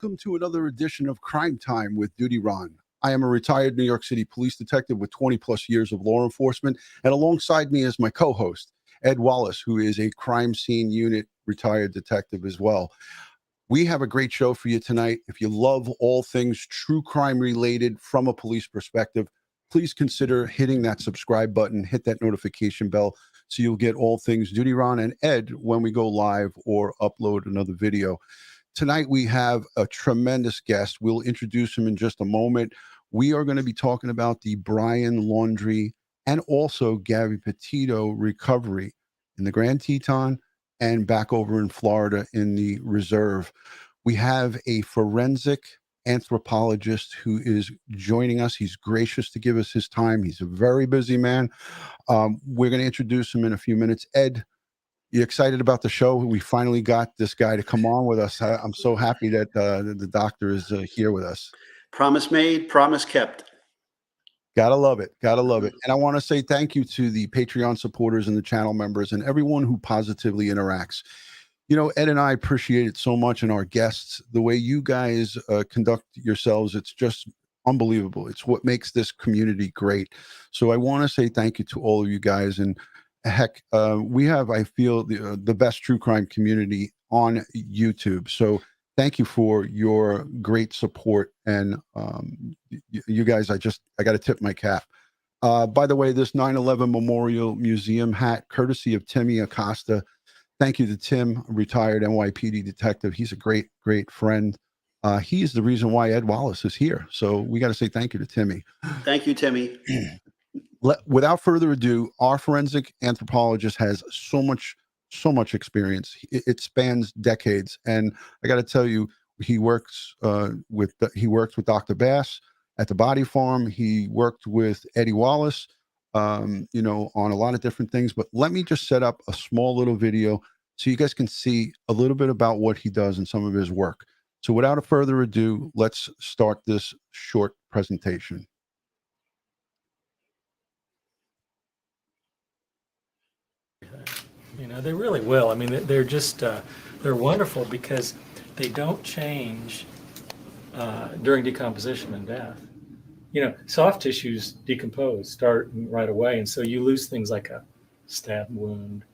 welcome to another edition of Crime Time with DutyRon. I am a retired New York City police detective with 20 plus years of law enforcement, and alongside me is my co-host, Ed Wallace, who is a crime scene unit retired detective as well. We have a great show for you tonight. If you love all things true crime related from a police perspective, please consider hitting that subscribe button, hit that notification bell, so you'll get all things DutyRon and Ed when we go live or upload another video. Tonight, we have a tremendous guest. We'll introduce him in just a moment. We are going to be talking about the Brian Laundrie and also Gabby Petito recovery in the Grand Teton and back over in Florida in the reserve. We have a forensic anthropologist who is joining us. He's gracious to give us his time. He's a very busy man. We're going to introduce him in a few minutes. Ed, you excited about the show? We finally got this guy to come on with us. I'm so happy that the doctor is here with us. Promise made, promise kept. Gotta love it. Gotta love it. And I want to say thank you to the Patreon supporters and the channel members and everyone who positively interacts. You know, Ed and I appreciate it so much, and our guests, the way you guys conduct yourselves, it's just unbelievable. It's what makes this community great. So I want to say thank you to all of you guys. And heck, we have, I feel, the best true crime community on YouTube. So thank you for your great support. And you guys, I got to tip my cap. By the way, this 9/11 Memorial Museum hat, courtesy of Timmy Acosta. Thank you to Tim, a retired NYPD detective. He's a great, great friend. He's the reason why Ed Wallace is here. So we got to say thank you to Timmy. Thank you, Timmy. Without further ado, our forensic anthropologist has so much experience. It spans decades, and I got to tell you, he works with Dr. Bass at the Body Farm. He worked with Eddie Wallace, you know, on a lot of different things. But let me just set up a small little video so you guys can see a little bit about what he does and some of his work. So without further ado, let's start this short presentation. You know, they really will. I mean, they're just, they're wonderful because they don't change during decomposition and death. You know, soft tissues decompose, start right away. And so you lose things like a stab wound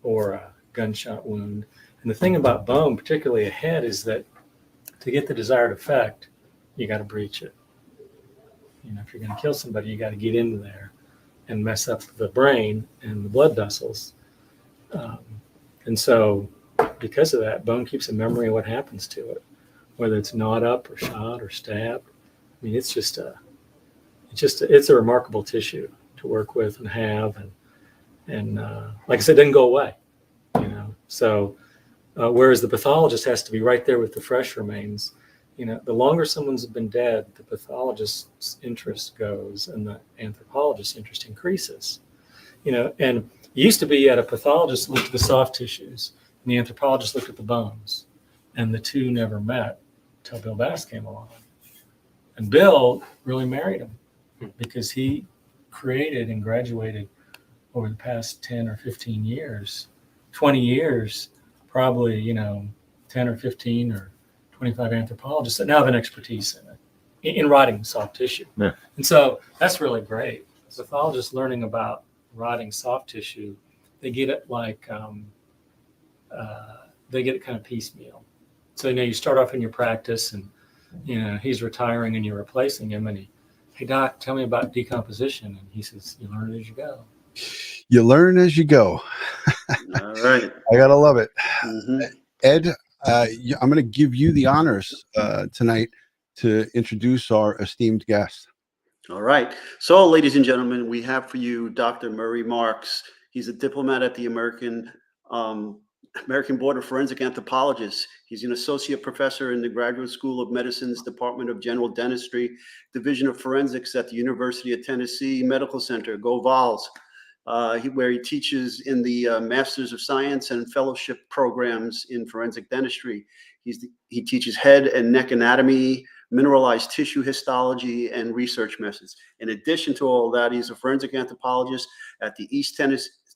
or a gunshot wound. And the thing about bone, particularly a head, is that to get the desired effect, you got to breach it. You know, if you're going to kill somebody, you got to get into there and mess up the brain and the blood vessels. And so because of that, bone keeps a memory of what happens to it, whether it's gnawed up or shot or stabbed. I mean, it's a remarkable tissue to work with and have. And like I said, it doesn't go away, you know? So, whereas the pathologist has to be right there with the fresh remains, you know, the longer someone's been dead, the pathologist's interest goes and the anthropologist's interest increases, you know. And it used to be you had a pathologist looked at the soft tissues and the anthropologist looked at the bones, and the two never met until Bill Bass came along. And Bill really married him because he created and graduated over the past 10 or 15 years, 20 years, probably, you know, 10 or 15 or 25 anthropologists that now have an expertise in it, in rotting soft tissue. Yeah. And so that's really great. Pathologists learning about rotting soft tissue, they get it like, they get it kind of piecemeal. So, you know, you start off in your practice and, you know, he's retiring and you're replacing him, and hey, doc, tell me about decomposition. And he says, you learn as you go. You learn as you go. All right. I gotta love it. Mm-hmm. Ed, I'm going to give you the honors tonight to introduce our esteemed guest. All right. So, ladies and gentlemen, we have for you Dr. Murray Marks. He's a diplomat at the American Board of Forensic Anthropologists. He's an associate professor in the Graduate School of Medicine's Department of General Dentistry, Division of Forensics at the University of Tennessee Medical Center, Go Vols, where he teaches in the Masters of Science and Fellowship programs in Forensic Dentistry. He teaches head and neck anatomy, mineralized tissue histology, and research methods. In addition to all that, he's a forensic anthropologist at the East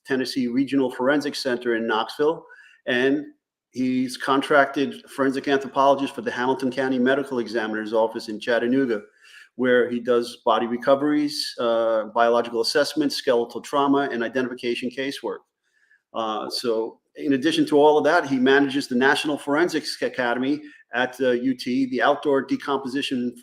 Tennessee Regional Forensic Center in Knoxville, and He's contracted forensic anthropologist for the Hamilton County Medical Examiner's Office in Chattanooga, where he does body recoveries, biological assessments, skeletal trauma, and identification casework. So in addition to all of that, he manages the National Forensics Academy at UT, the outdoor decomposition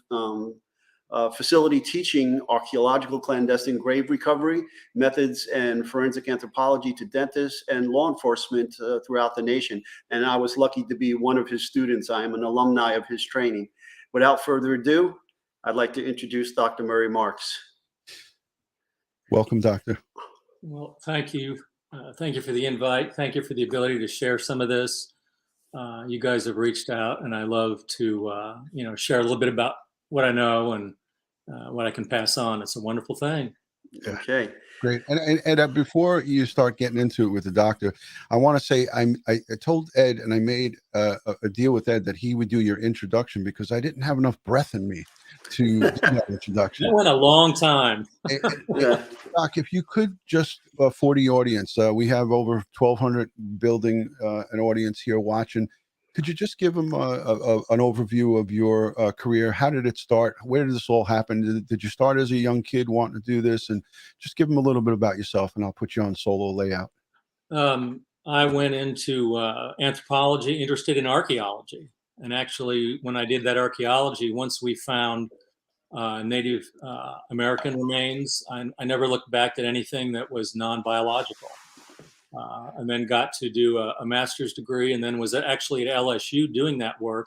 facility teaching archaeological clandestine grave recovery methods and forensic anthropology to dentists and law enforcement throughout the nation. And I was lucky to be one of his students. I am an alumni of his training. Without further ado, I'd like to introduce Dr. Murray Marks. Welcome, Doctor. Well, thank you. Thank you for the invite. Thank you for the ability to share some of this. You guys have reached out, and I love to, share a little bit about what I know and what I can pass on. It's a wonderful thing. Yeah. Okay. Great. And before you start getting into it with the doctor, I want to say I told Ed, and I made a deal with Ed that he would do your introduction because I didn't have enough breath in me to do that introduction. That went a long time. Yeah. Doc, if you could just for the audience, we have over 1,200 building an audience here watching. Could you just give them an overview of your career? How did it start? Where did this all happen? Did you start as a young kid wanting to do this? And just give them a little bit about yourself, and I'll put you on solo layout. I went into anthropology, interested in archaeology. And actually, when I did that archaeology, once we found Native American remains, I never looked back at anything that was non-biological. And then got to do a master's degree, and then was actually at LSU doing that work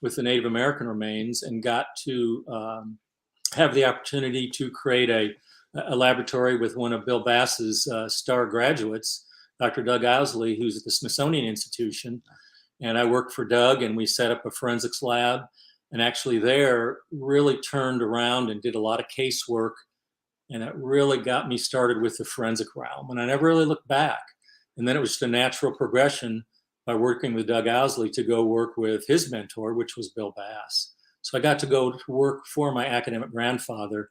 with the Native American remains, and got to have the opportunity to create a laboratory with one of Bill Bass's star graduates, Dr. Doug Owsley, who's at the Smithsonian Institution. And I worked for Doug, and we set up a forensics lab, and actually there really turned around and did a lot of casework. And it really got me started with the forensic realm. And I never really looked back. And then it was just a natural progression by working with Doug Owsley to go work with his mentor, which was Bill Bass. So I got to go to work for my academic grandfather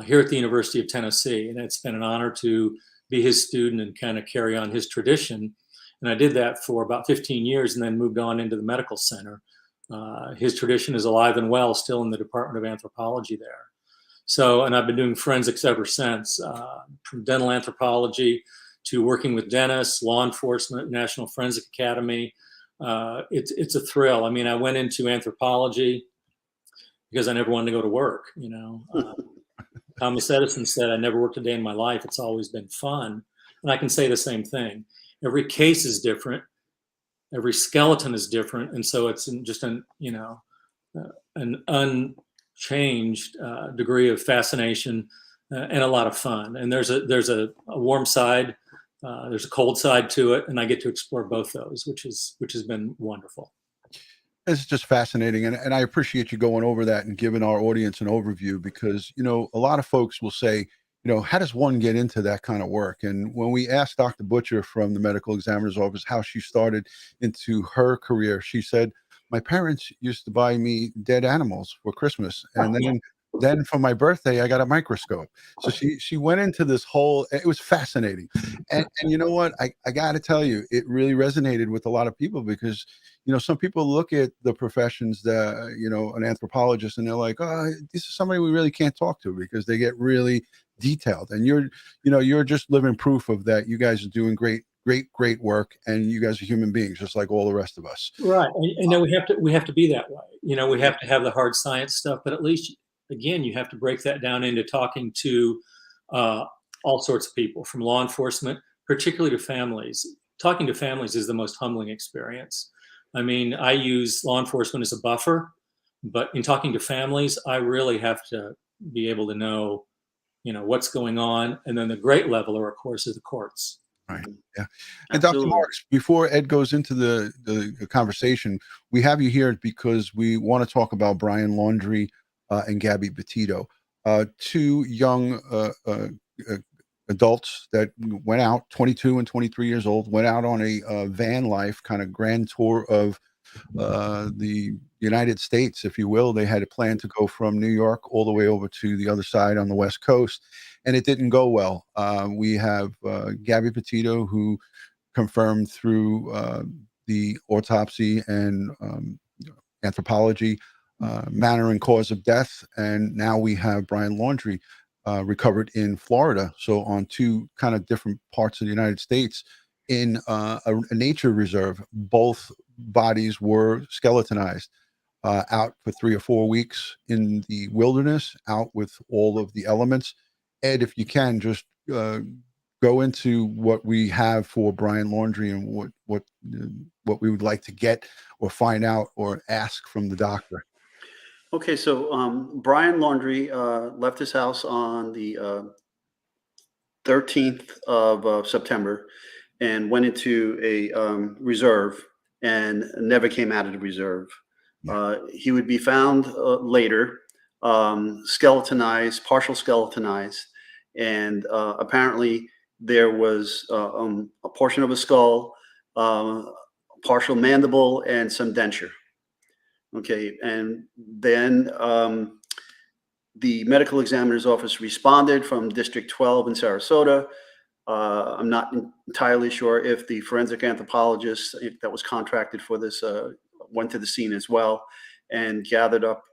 here at the University of Tennessee. And it's been an honor to be his student and kind of carry on his tradition. And I did that for about 15 years and then moved on into the medical center. His tradition is alive and well, still in the Department of Anthropology there. So, and I've been doing forensics ever since, from dental anthropology to working with dentists, law enforcement, National Forensic Academy. It's a thrill. I mean, I went into anthropology because I never wanted to go to work, Thomas Edison said, I never worked a day in my life. It's always been fun. And I can say the same thing. Every case is different. Every skeleton is different. And so it's just an unchanged degree of fascination and a lot of fun. And there's a warm side. There's a cold side to it, and I get to explore both those, which has been wonderful. It's just fascinating, and I appreciate you going over that and giving our audience an overview because a lot of folks will say, how does one get into that kind of work? And when we asked Dr. Butcher from the medical examiner's office how she started into her career, she said, my parents used to buy me dead animals for Christmas, and then for my birthday, I got a microscope. So she went into this whole, it was fascinating. And you know what? I got to tell you, it really resonated with a lot of people because, some people look at the professions that, an anthropologist, and they're like, oh, this is somebody we really can't talk to because they get really detailed. And you're just living proof of that. You guys are doing great work, and you guys are human beings just like all the rest of us. Right. And then we have to be that way. We have to have the hard science stuff, but at least, again, you have to break that down into talking to all sorts of people, from law enforcement, particularly to families. Talking to families is the most humbling experience. I mean, I use law enforcement as a buffer, but in talking to families, I really have to be able to know, what's going on. And then the great leveler, of course, is the courts. Right. Yeah. And Dr. Marks, before Ed goes into the conversation, we have you here because we want to talk about Brian Laundrie and Gabby Petito, two young adults that went out, 22 and 23 years old, went out on a van life kind of grand tour of the United States, if you will. They had a plan to go from New York all the way over to the other side on the West Coast, and it didn't go well. We have Gabby Petito, who confirmed through the autopsy and anthropology, manner and cause of death. And now we have Brian Laundrie recovered in Florida. So on two kind of different parts of the United States in a nature reserve, both bodies were skeletonized, out for 3 or 4 weeks in the wilderness, out with all of the elements. Ed, if you can, just go into what we have for Brian Laundrie and what we would like to get or find out or ask from the doctor. Okay, so Brian Laundrie left his house on the 13th of September and went into a reserve and never came out of the reserve. He would be found later, skeletonized, partial skeletonized, and apparently there was a portion of a skull, partial mandible, and some denture. Okay, and then the medical examiner's office responded from District 12 in Sarasota. I'm not entirely sure if the forensic anthropologist that was contracted for this went to the scene as well and gathered up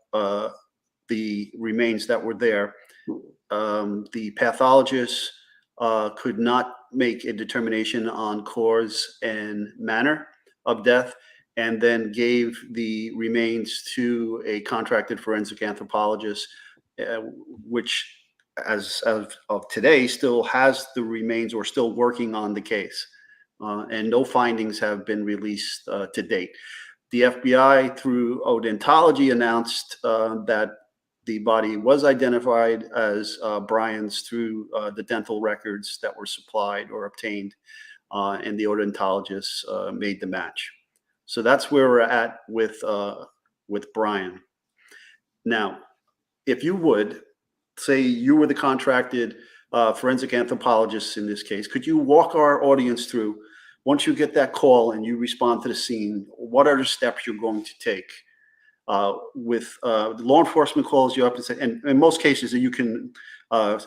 the remains that were there. The pathologist could not make a determination on cause and manner of death, and then gave the remains to a contracted forensic anthropologist, which as of today still has the remains or still working on the case. And no findings have been released to date. The FBI through odontology announced that the body was identified as Brian's through the dental records that were supplied or obtained, and the odontologist made the match. So that's where we're at with Brian. Now, if you would say you were the contracted forensic anthropologist in this case, could you walk our audience through, once you get that call and you respond to the scene, what are the steps you're going to take? With law enforcement calls you up and say, and in most cases, you can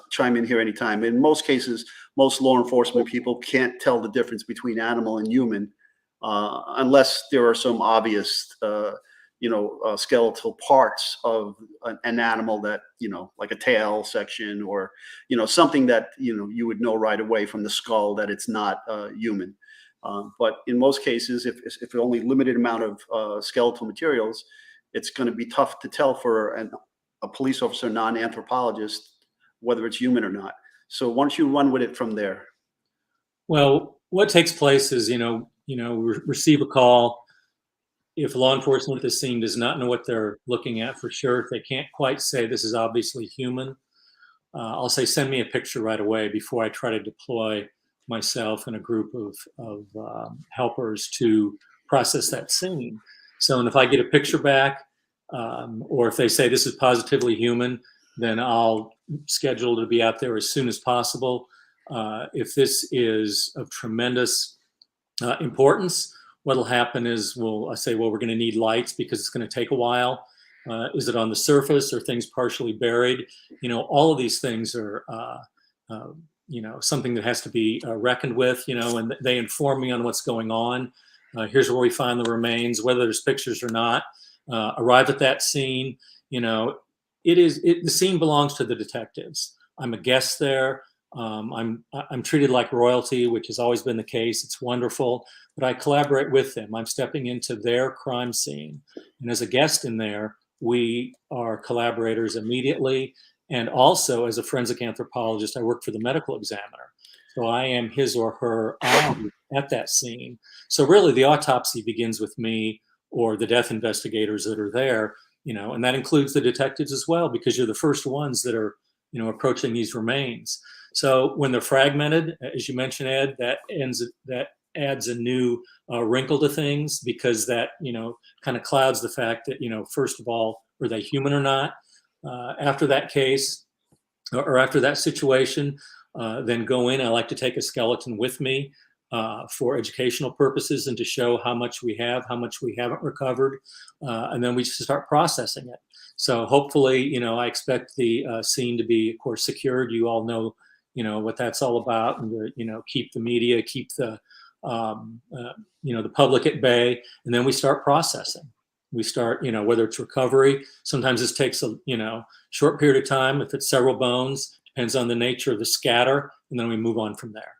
chime in here anytime. In most cases, most law enforcement people can't tell the difference between animal and human unless there are some obvious, skeletal parts of an animal that, like a tail section or, something that, you would know right away from the skull that it's not human. But in most cases, if only limited amount of skeletal materials, it's going to be tough to tell for a police officer, non-anthropologist, whether it's human or not. So why don't you run with it from there? Well, what takes place is, we receive a call. If law enforcement at the scene does not know what they're looking at for sure, if they can't quite say this is obviously human, I'll say, send me a picture right away before I try to deploy myself and a group of helpers to process that scene. So, and if I get a picture back, or if they say this is positively human, then I'll schedule to be out there as soon as possible. If this is of tremendous importance, what'll happen is I say, well, we're going to need lights because it's going to take a while. Is it on the surface or things partially buried? All of these things are, something that has to be reckoned with, and they inform me on what's going on. Here's where we find the remains, whether there's pictures or not. Arrive at that scene. The scene belongs to the detectives. I'm a guest there. I'm treated like royalty, which has always been the case. It's wonderful, but I collaborate with them. I'm stepping into their crime scene, and as a guest in there, we are collaborators immediately. And also, as a forensic anthropologist, I work for the medical examiner, so I am his or her eye at that scene. So really, the autopsy begins with me or the death investigators that are there, and that includes the detectives as well, because you're the first ones that are, approaching these remains. So when they're fragmented, as you mentioned, Ed, that adds a new wrinkle to things, because that, kind of clouds the fact that, first of all, were they human or not? After that case or after that situation, then go in. I like to take a skeleton with me for educational purposes and to show how much we have, how much we haven't recovered. And then we just start processing it. So hopefully, I expect the scene to be, of course, secured. You all know, what that's all about, and keep the media, keep the the public at bay, and then we start processing. We start, whether it's recovery. Sometimes this takes a short period of time. If it's several bones, depends on the nature of the scatter, and then we move on from there.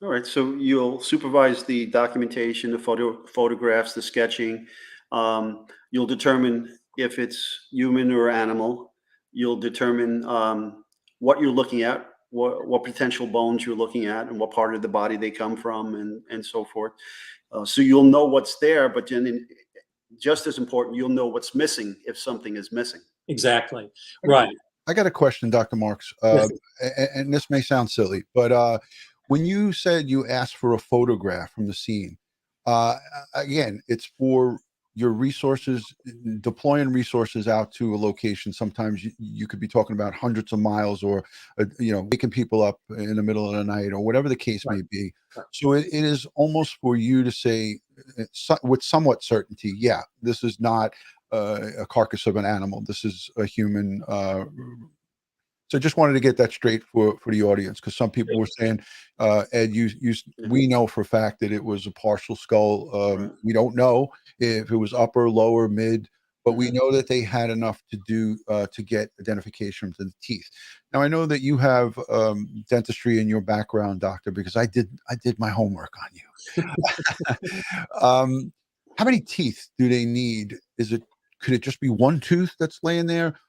All right, so you'll supervise the documentation, the photographs, the sketching. You'll determine if it's human or animal. You'll determine what you're looking at, what potential bones you're looking at, and what part of the body they come from, and so forth. So you'll know what's there, but then just as important, you'll know what's missing if something is missing. Exactly. Right. I got a question, Dr. Marks, Yes. and this may sound silly, but when you said you asked for a photograph from the scene, again, it's for your resources, deploying resources out to a location. Sometimes you could be talking about hundreds of miles, or waking people up in the middle of the night, or whatever the case may be. Right. So it is almost for you to say with somewhat certainty, yeah, this is not a carcass of an animal. This is a human. So just wanted to get that straight for the audience, because some people were saying, Ed, we know for a fact that it was a partial skull. Right. We don't know if it was upper, lower, mid, but we know that they had enough to do to get identification from the teeth. Now, I know that you have dentistry in your background, doctor, because I did my homework on you. How many teeth do they need? Could it just be one tooth that's laying there?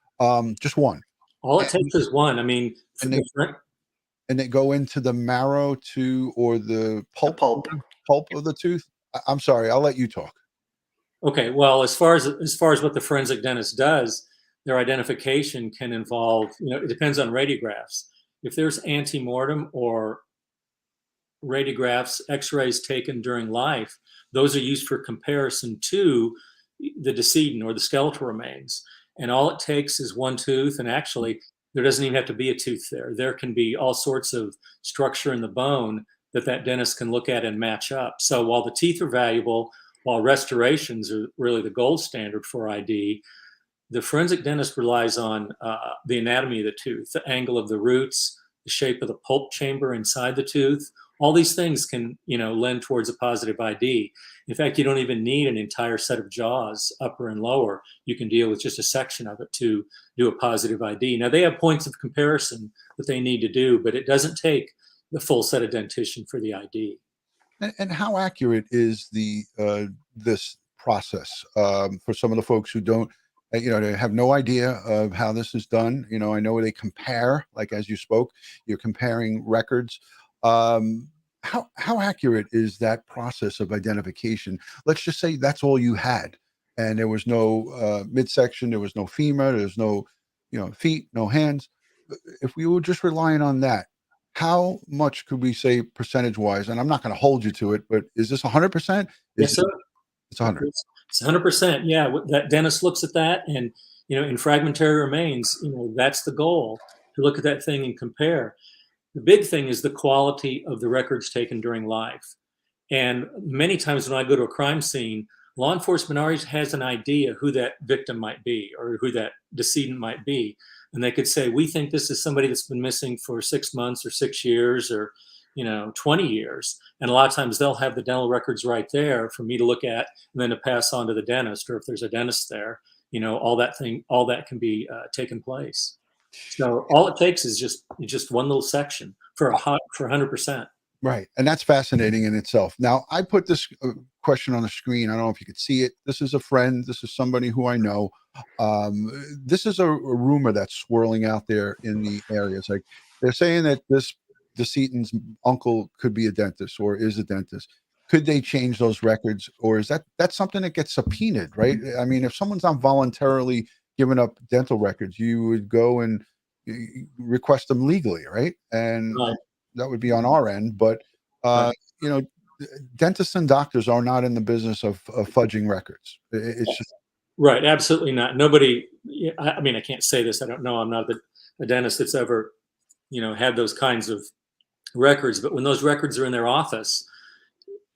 Just one. All it takes is one. I mean, And they go into the marrow or the pulp of the tooth. I'm sorry, I'll let you talk. Okay. Well, as far as what the forensic dentist does, their identification can involve, it depends on radiographs. If there's antemortem or radiographs, x-rays taken during life, those are used for comparison to the decedent or the skeletal remains. And all it takes is one tooth. And actually, there doesn't even have to be a tooth there. There can be all sorts of structure in the bone that dentist can look at and match up. So while the teeth are valuable, while restorations are really the gold standard for ID, the forensic dentist relies on the anatomy of the tooth, the angle of the roots, the shape of the pulp chamber inside the tooth. All these things can, lend towards a positive ID. In fact, you don't even need an entire set of jaws, upper and lower. You can deal with just a section of it to do a positive ID. Now, they have points of comparison that they need to do, but it doesn't take the full set of dentition for the ID. And how accurate is this process for some of the folks who don't, they have no idea of how this is done? I know they compare, like as you spoke, you're comparing records. How accurate is that process of identification? Let's just say that's all you had, and there was no midsection, there was no femur, there's no, feet, no hands. If we were just relying on that, how much could we say percentage-wise? And I'm not going to hold you to it, but is this 100%? Yes, sir. It's 100. It's 100%. Yeah, that dentist looks at that, and in fragmentary remains, that's the goal, to look at that thing and compare. The big thing is the quality of the records taken during life. And many times when I go to a crime scene, law enforcement already has an idea who that victim might be or who that decedent might be. And they could say, we think this is somebody that's been missing for 6 months or 6 years or 20 years. And a lot of times they'll have the dental records right there for me to look at and then to pass on to the dentist, or if there's a dentist there, all that can be taken place. So all it takes is just one little section for 100%. Right. And that's fascinating in itself. Now, I put this question on the screen. I don't know if you could see it. This is a friend. This is somebody who I know. This is a rumor that's swirling out there in the areas. Like, they're saying that this decedent's uncle could be a dentist or is a dentist. Could they change those records, or is that's something that gets subpoenaed, right? I mean, if someone's not voluntarily giving up dental records, you would go and request them legally, right? And that would be on our end. But dentists and doctors are not in the business of fudging records. It's just right. Absolutely not. Nobody. I mean, I can't say this. I don't know. I'm not a dentist that's ever, had those kinds of records. But when those records are in their office,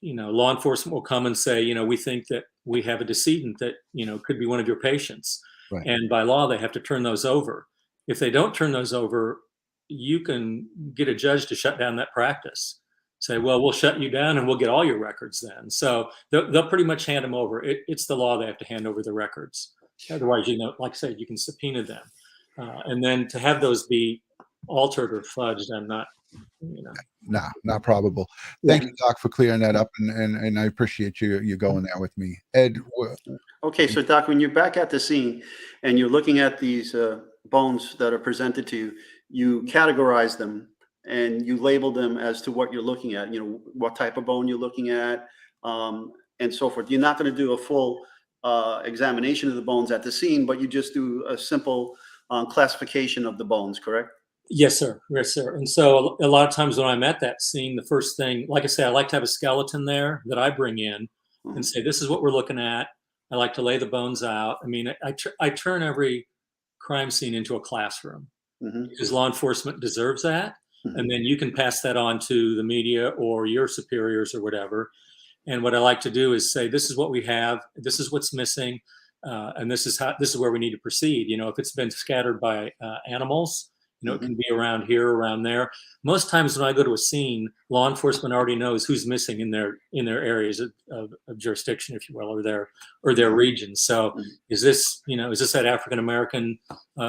law enforcement will come and say, we think that we have a decedent that could be one of your patients. Right. And by law, they have to turn those over. If they don't turn those over, you can get a judge to shut down that practice. say, well, we'll shut you down and we'll get all your records then. So they'll pretty much hand them over. It's the law, they have to hand over the records. Otherwise, like I said, you can subpoena them. And then to have those be altered or fudged, I'm not, not probable. Thank you, Doc, for clearing that up, and I appreciate you going there with me. Ed. Okay, so Doc, when you're back at the scene and you're looking at these bones that are presented to you, you categorize them and you label them as to what you're looking at, what type of bone you're looking at, and so forth. You're not going to do a full examination of the bones at the scene, but you just do a simple classification of the bones, correct? Yes, sir. Yes, sir. And so a lot of times when I'm at that scene, the first thing, like I say, I like to have a skeleton there that I bring in and say, this is what we're looking at. I like to lay the bones out. I mean, I turn every crime scene into a classroom because law enforcement deserves that. And then you can pass that on to the media or your superiors or whatever. And what I like to do is say, this is what we have, this is what's missing, and this is where we need to proceed. If it's been scattered by animals, it can be around here, around there. Most times when I go to a scene, law enforcement already knows who's missing in their areas of jurisdiction, if you will, or their region. So is this that African American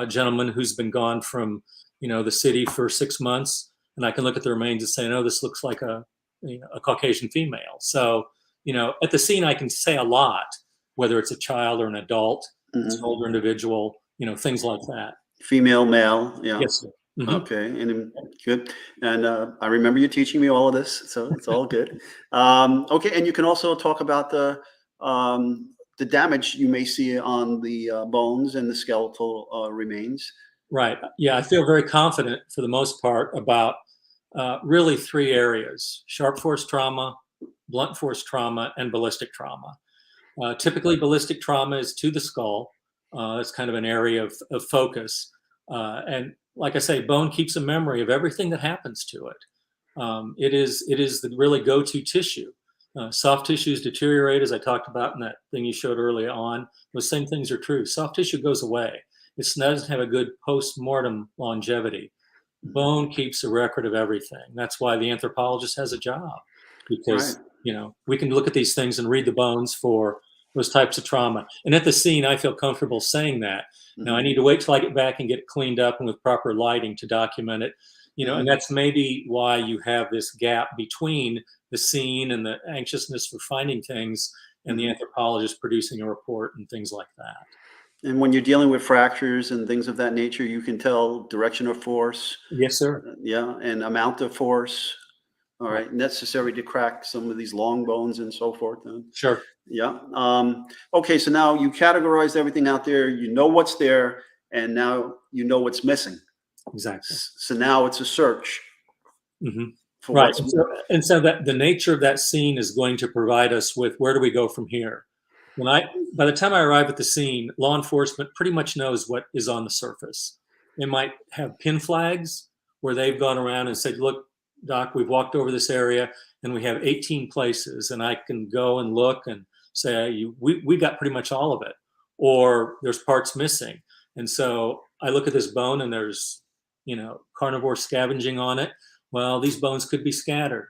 gentleman who's been gone from the city for 6 months? And I can look at the remains and say, no, this looks like a Caucasian female. So, at the scene, I can say a lot, whether it's a child or an adult, it's an older individual, things like that. Female, male, yeah. Yes, sir. Okay, and good. And I remember you teaching me all of this, so it's all good. Okay, and you can also talk about the damage you may see on the bones and the skeletal remains. Right. Yeah, I feel very confident for the most part about really 3 areas: sharp force trauma, blunt force trauma, and ballistic trauma. Typically, ballistic trauma is to the skull. It's kind of an area of focus. And like I say, bone keeps a memory of everything that happens to it. It is the really go-to tissue. Soft tissues deteriorate, as I talked about in that thing you showed early on. Those same things are true. Soft tissue goes away. It doesn't have a good post-mortem longevity. Bone keeps a record of everything. That's why the anthropologist has a job, because we can look at these things and read the bones for those types of trauma. And at the scene, I feel comfortable saying that. Now, I need to wait till I get back and get it cleaned up and with proper lighting to document it. And that's maybe why you have this gap between the scene and the anxiousness for finding things and the anthropologist producing a report and things like that. And when you're dealing with fractures and things of that nature, you can tell direction of force. Yes, sir. Yeah, and amount of force. All right, necessary to crack some of these long bones and so forth. Sure. Yeah. Okay, so now you categorized everything out there. You know what's there, and now you know what's missing. Exactly. So now it's a search. For right. And so that the nature of that scene is going to provide us with where do we go from here. By the time I arrive at the scene, law enforcement pretty much knows what is on the surface. They might have pin flags where they've gone around and said, look, Doc, we've walked over this area and we have 18 places, and I can go and look and say, we got pretty much all of it, or there's parts missing. And so I look at this bone and there's, carnivore scavenging on it. Well, these bones could be scattered.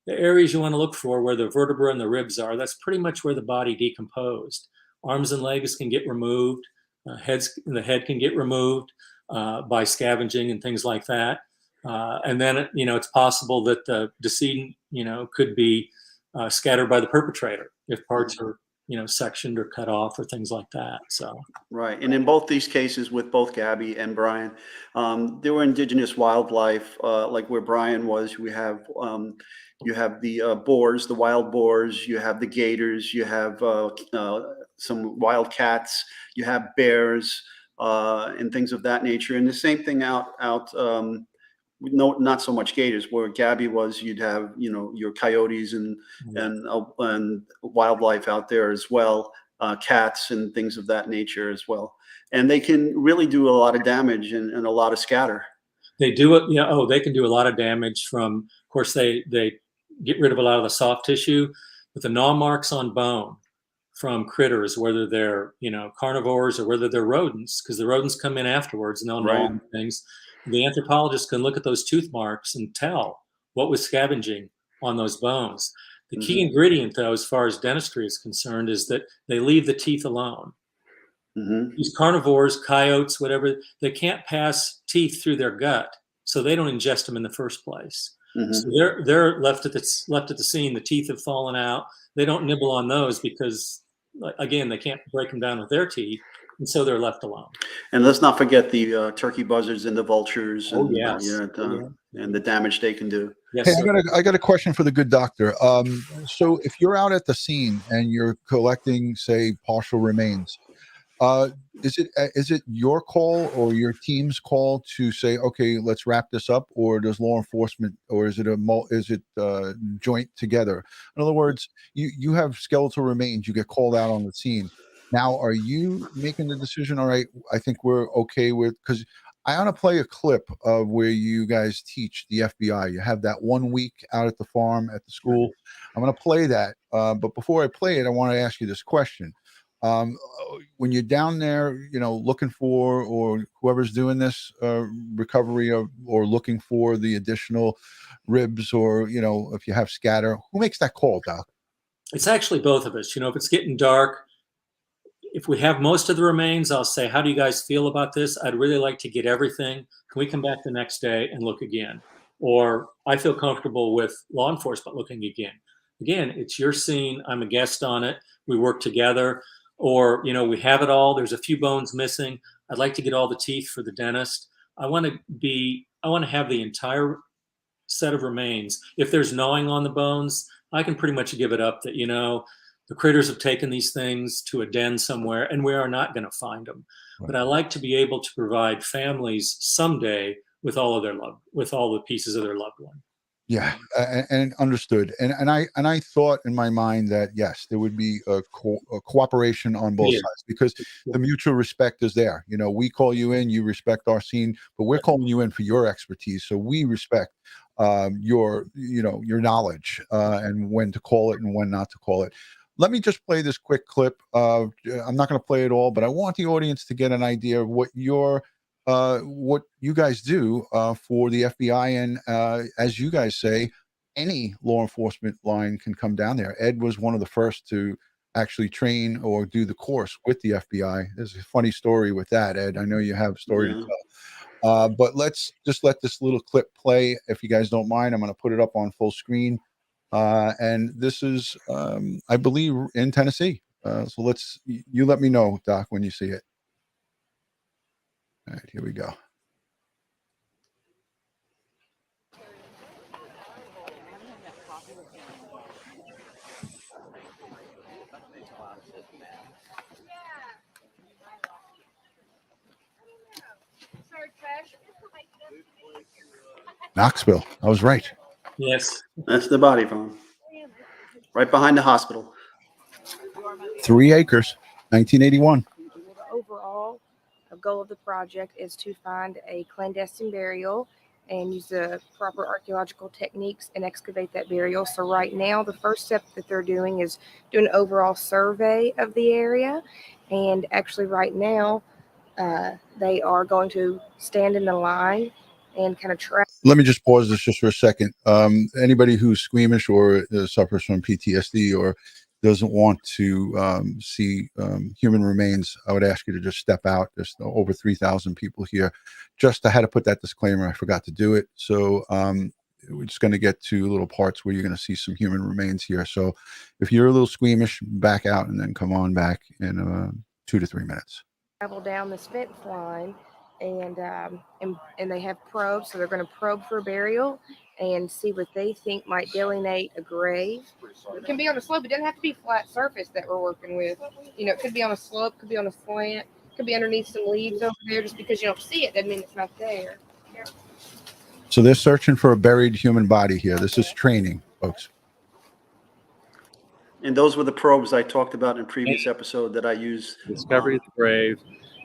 The areas you want to look for where the vertebra and the ribs are, that's pretty much where the body decomposed. Arms and legs can get removed. The head can get removed by scavenging and things like that. And then, it's possible that the decedent, could be scattered by the perpetrator if parts are, sectioned or cut off or things like that. So right, and in both these cases with both Gabby and Brian, there were indigenous wildlife, like where Brian was. You have the boars, the wild boars. You have the gators. You have some wild cats. You have bears and things of that nature. And the same thing out. No, not so much gators. Where Gabby was, you'd have your coyotes and wildlife out there as well, cats and things of that nature as well. And they can really do a lot of damage and a lot of scatter. They do it. Yeah. Oh, they can do a lot of damage. Of course, they get rid of a lot of the soft tissue, but the gnaw marks on bone from critters, whether they're carnivores or whether they're rodents, because the rodents come in afterwards and they'll gnaw on things. The anthropologist can look at those tooth marks and tell what was scavenging, on those bones. The key ingredient, though, as far as dentistry is concerned, is that they leave the teeth alone. These carnivores, coyotes, whatever, they can't pass teeth through their gut, so they don't ingest them in the first place. So they're left at the scene. The teeth have fallen out. They don't nibble on those because, again, they can't break them down with their teeth, and so they're left alone. And let's not forget the turkey buzzards and the vultures, and and the damage they can do. Yes, Hey, sir. I got a question for the good doctor. So if you're out at the scene and you're collecting, say, partial remains, is it your call or your team's call to say, okay, let's wrap this up, or does law enforcement, or is it joint together? In other words, you have skeletal remains, you get called out on the scene. Now, are you making the decision? All right, I think we're okay with, because I want to play a clip of where you guys teach the FBI. You have that 1 week out at the farm at the school. I'm going to play that, but before I play it, I want to ask you this question. When you're down there, looking for, or whoever's doing this recovery of, or looking for the additional ribs, or if you have scatter, who makes that call, Doc? It's actually both of us. If it's getting dark, if we have most of the remains, I'll say, how do you guys feel about this? I'd really like to get everything. Can we come back the next day and look again? Or I feel comfortable with law enforcement looking again. Again, it's your scene. I'm a guest on it. We work together. Or, we have it all. There's a few bones missing. I'd like to get all the teeth for the dentist. I want to have the entire set of remains. If there's gnawing on the bones, I can pretty much give it up that, the critters have taken these things to a den somewhere and we are not going to find them. Right. But I like to be able to provide families someday with all the pieces of their loved one. Yeah, and understood. And I thought in my mind that, yes, there would be a cooperation on both sides, because the mutual respect is there. We call you in, you respect our scene, but we're calling you in for your expertise. So we respect your knowledge and when to call it and when not to call it. Let me just play this quick clip. I'm not going to play it all, but I want the audience to get an idea of what you guys do for the FBI. And as you guys say, any law enforcement line can come down there. Ed was one of the first to actually train or do the course with the FBI. There's a funny story with that, Ed. I know you have a story to tell. But let's just let this little clip play, if you guys don't mind. I'm going to put it up on full screen. And this is, I believe, in Tennessee. So you let me know, Doc, when you see it. All right, here we go. Knoxville. I was right. Yes. That's the body farm. Right behind the hospital. 3 acres, 1981. Overall, the goal of the project is to find a clandestine burial and use the proper archaeological techniques and excavate that burial. So right now, the first step that they're doing is doing an overall survey of the area. And actually right now, they are going to stand in the line and kind of track. Let me just pause this just for a second. Anybody who's squeamish or suffers from PTSD or doesn't want to see human remains, I would ask you to just step out. There's over 3,000 people here. I had to put that disclaimer. I forgot to do it. So we're just going to get to little parts where you're going to see some human remains here. So if you're a little squeamish, back out and then come on back in 2 to 3 minutes. Travel down this fence line. And they have probes, so they're going to probe for burial and see what they think might delineate a grave. It can be on a slope. It doesn't have to be flat surface that we're working with. It could be on a slope, could be on a slant, could be underneath some leaves over there. Just because you don't see it doesn't mean it's not there. So they're searching for a buried human body here. This is training, folks. And those were the probes I talked about in previous episode that I used. Discovery of the grave,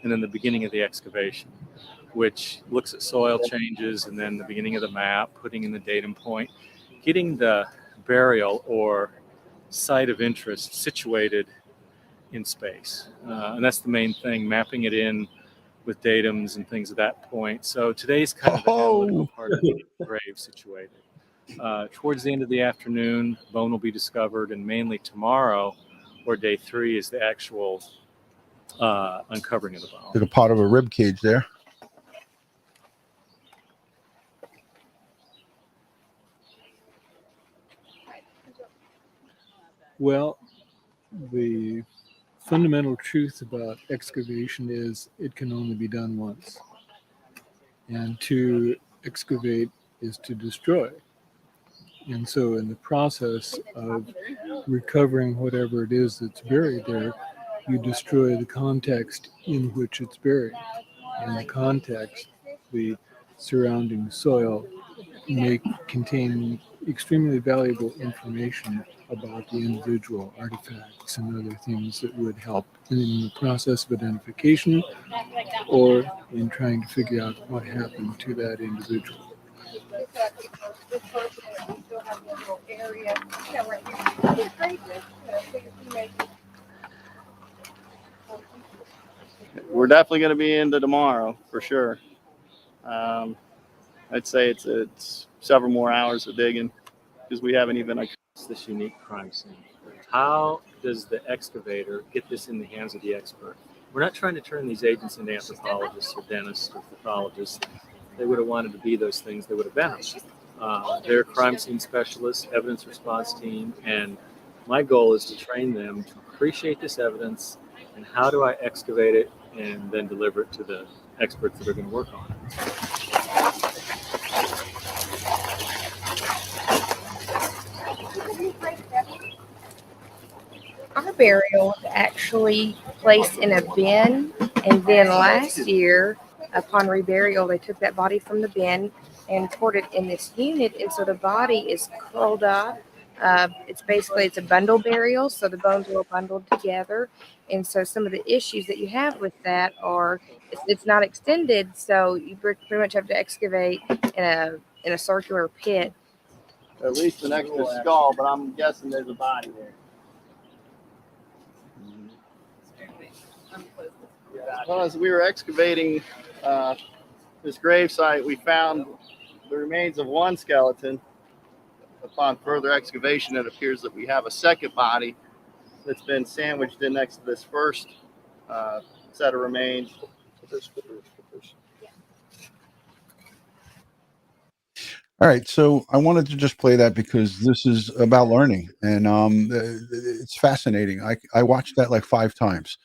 and then the beginning of the excavation, which looks at soil changes, and then the beginning of the map, putting in the datum point, getting the burial or site of interest situated in space. And that's the main thing, mapping it in with datums and things at that point. So today's kind of the analytical part of the grave situated. Towards the end of the afternoon, bone will be discovered, and mainly tomorrow or day 3 is the actual uncovering of the bone. Like a part of a rib cage there. Well, the fundamental truth about excavation is it can only be done once. And to excavate is to destroy. And so in the process of recovering whatever it is that's buried there, you destroy the context in which it's buried. And the context, the surrounding soil, may contain extremely valuable information about the individual, artifacts and other things that would help in the process of identification or in trying to figure out what happened to that individual. We're definitely going to be into tomorrow for sure. I'd say it's several more hours of digging because we haven't even This unique crime scene. How does the excavator get this in the hands of the expert? We're not trying to turn these agents into anthropologists or dentists or pathologists. They would have wanted to be those things. They would have been them. They're crime scene specialists, evidence response team, and my goal is to train them to appreciate this evidence and how do I excavate it and then deliver it to the experts that are going to work on it. Our burial was actually placed in a bin, and then last year, upon reburial, they took that body from the bin and poured it in this unit, and so the body is curled up. It's a bundle burial, so the bones are all bundled together, and so some of the issues that you have with that are it's not extended, so you pretty much have to excavate in a circular pit. at least an extra skull, but I'm guessing there's a body there. Well, as we were excavating this grave site, we found the remains of one skeleton. Upon further excavation, it appears that we have a second body that's been sandwiched in next to this first set of remains. All right, so I wanted to just play that because this is about learning, and it's fascinating. I watched that like 5 times.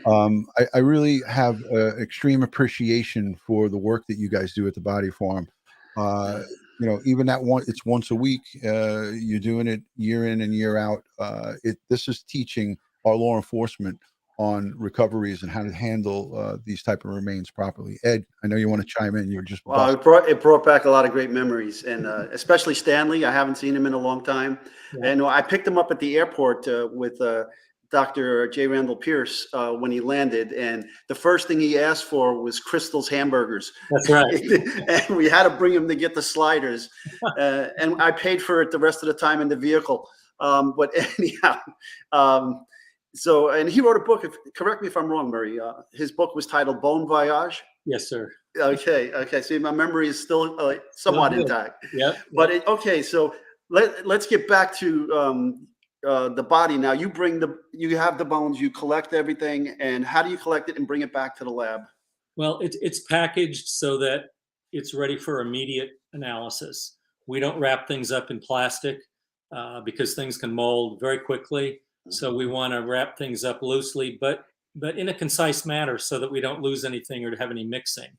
I really have extreme appreciation for the work that you guys do at the Body Farm. You know, even that one, it's once a week. You're doing it year in and year out. This is teaching our law enforcement on recoveries and how to handle these type of remains properly. Ed, I know you want to chime in. You're just Well, it brought back a lot of great memories, and especially Stanley. I haven't seen him in a long time, and I picked him up at the airport with Dr. J. Randall Pierce when he landed, and the first thing he asked for was Crystal's hamburgers. That's right. And we had to bring him to get the sliders, and I paid for it the rest of the time in the vehicle. But anyhow, so, and he wrote a book. Correct me if I'm wrong, Murray. His book was titled Bon Voyage. Yes, sir. Okay. See, my memory is still somewhat intact. Yeah. But okay, so let's get back to the body now. You have the bones, you collect everything, and how do you collect it and bring it back to the lab? Well, it's packaged so that it's ready for immediate analysis. We don't wrap things up in plastic because things can mold very quickly. So we want to wrap things up loosely, but in a concise manner so that we don't lose anything or have any mixing.